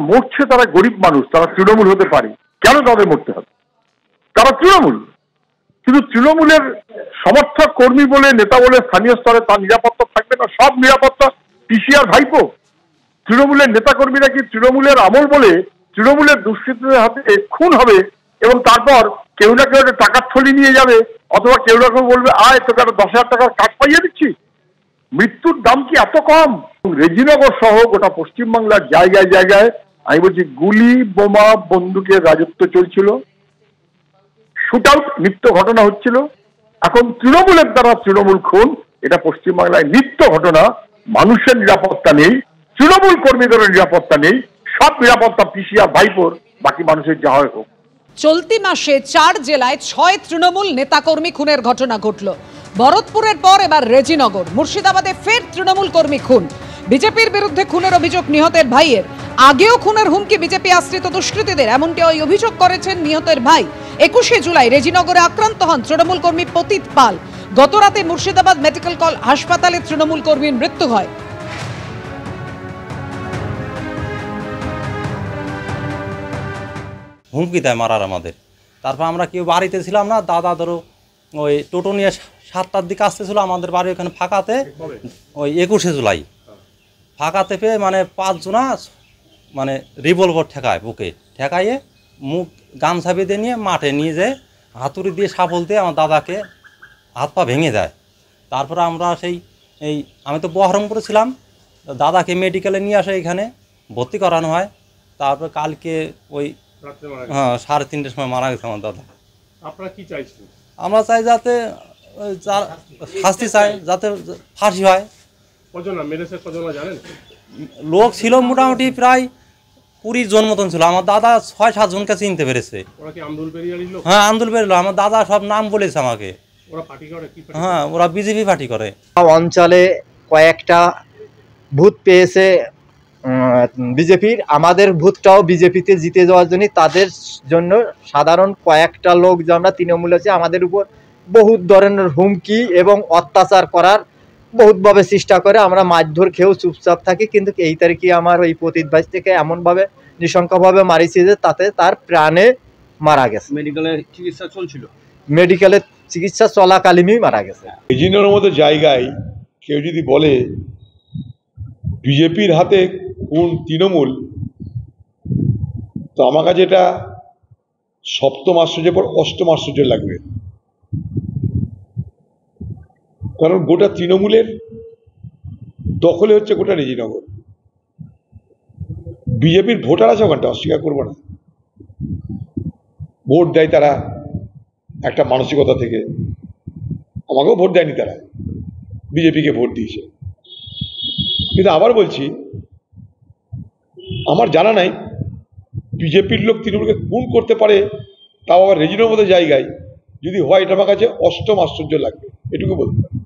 মরছে তারা গরিব মানুষ, তারা তৃণমূল হতে পারে, কেন তাদের মরতে হবে? তারা তৃণমূল। কিন্তু তৃণমূলের সমর্থক কর্মী বলে, নেতা বলে স্থানীয় স্তরে তার নিরাপত্তা থাকবে না? সব নিরাপত্তা পিসিআর ভাইপো। তৃণমূলের নেতা কর্মীরা কি তৃণমূলের আমল বলে তৃণমূলের দুষ্কৃতীদের হাতে খুন হবে এবং তারপর কেউ না কেউ একটা টাকার থলি নিয়ে যাবে, অথবা কেউ না কেউ বলবে আয় তোকে একটা 10,000 টাকার কাজ পাইয়ে দিচ্ছি? মৃত্যুর দাম কি এত কম? রেজিনগর সহ গোটা পশ্চিমবাংলার জায়গায় জায়গায় আমি বলছি গুলি, বোমা, বন্দুকের রাজত্ব চলছিল, শুট আউট নিত্য ঘটনা হচ্ছিল। এখন তৃণমূলের দ্বারা তৃণমূল খুন, এটা পশ্চিমবাংলায় নিত্য ঘটনা। মানুষের নিরাপত্তা নেই, তৃণমূল কর্মীদের নিরাপত্তা নেই, সব নিরাপত্তা পিসিআর ভাইপোর, বাকি মানুষের যা হয় হোক। চলতি মাসে 4 জেলায় 6 তৃণমূল নেতাকর্মী খুনের ঘটনা ঘটল। ভরতপুরের পর এবার রেজিনগর, মুর্শিদাবাদে ফের তৃণমূল কর্মী খুন। বিজেপির বিরুদ্ধে খুনের অভিযোগ নিহতের ভাইয়ের। আগেও খুনের হুমকি বিজেপি আশ্রিত দুষ্কৃতীদের, এমনটি ওই অভিযোগ করেছেন নিহতের ভাই। 21শে জুলাই রেজিনগরে আক্রান্ত হন তৃণমূল কর্মী পতিত পাল। গতরাতে মুর্শিদাবাদ মেডিকেল কলেজ হাসপাতালে তৃণমূল কর্মীর মৃত্যু হয়। হুমকি দেয় মারার আমাদের। তারপর আমরা কেউ বাড়িতে ছিলাম না, দাদা ধরো ওই টোটো নিয়ে 7টার দিকে আসতেছিল আমাদের বাড়ি ওখানে ফাঁকাতে, ওই 21শে জুলাই ফাঁকাতে পেয়ে মানে 5 জনা মানে রিভলভার ঠেকায়, বুকে ঠেকাইয়ে মুখ গামছা বেঁধে নিয়ে মাঠে নিয়ে যায়, হাতুড়ি দিয়ে শাবল দিয়ে আমার দাদাকে হাত পা ভেঙে দেয়। তারপরে আমরা আমি তো বহরমপুরে ছিলাম, দাদাকে মেডিকেলে নিয়ে আসে, এখানে ভর্তি করানো হয়। তারপর কালকে ওই 3:30টার সময় মারা গেছে আমার দাদা। আপনারা কি চাইছেন? আমরা চাই যাতে শাস্তি চাই, যাতে ফাঁসি হয়। কজন মেরেছে, কজন জানেন? লোক ছিল মোটামুটি প্রায় 20 জন মতন ছিল। আমার দাদা 6-7 জনকে চিনতে পেরেছে। ওরা কি আন্দোলন বেরিয়ে এলো? হ্যাঁ, আন্দোলন বেরোলো। আমার দাদা সব নাম বলেছে আমাকে। ওরা পার্টি করে কি? হ্যাঁ, ওরা বিজেপি পার্টি করে। অঞ্চলে কয়েকটা ভূত পেয়েছে বিজেপির, আমাদের ভূতটাও বিজেপিতে জিতে যাওয়ার জন্য, তাদের জন্য সাধারণ কয়েকটা লোক যে আমরা তৃণমূল আছে, আমাদের উপর বহুত ধরনের হুমকি এবং অত্যাচার করার বহুতভাবে চেষ্টা করে। আমরা মারধর খেয়েও চুপচাপ থাকি, কিন্তু এই তারিখে আমার ওই পতিত ভাই থেকে এমনভাবে নৃশংসভাবে মারিছে যে তাতে তার প্রাণে মারা গেছে। মেডিকেলে চিকিৎসা চলছিল, মেডিকেলের চিকিৎসা চলাকালীনই মারা গেছে। রেজিনগরের মতো জায়গায় কেউ যদি বলে বিজেপির হাতে কোন তৃণমূল, তো আমার কাছে এটা 7ম আশ্চর্যের পর 8ম আশ্চর্য লাগবে। কারণ গোটা তৃণমূলের দখলে হচ্ছে গোটা রেজিনগর। বিজেপির ভোটার আছে ওখানটা, অস্বীকার করবো না, ভোট দেয় তারা একটা মানসিকতা থেকে। আমাকেও ভোট দেয়নি, তারা বিজেপিকে ভোট দিয়েছে। কিন্তু আবার বলছি, আমার জানা নাই বিজেপির লোক তৃণমূলকে খুন করতে পারে, তাও আবার রেজিনগরের মতো জায়গায়। যদি হয়, এটা আমার কাছে 8ম আশ্চর্য লাগবে, এটুকু বলতে পারি।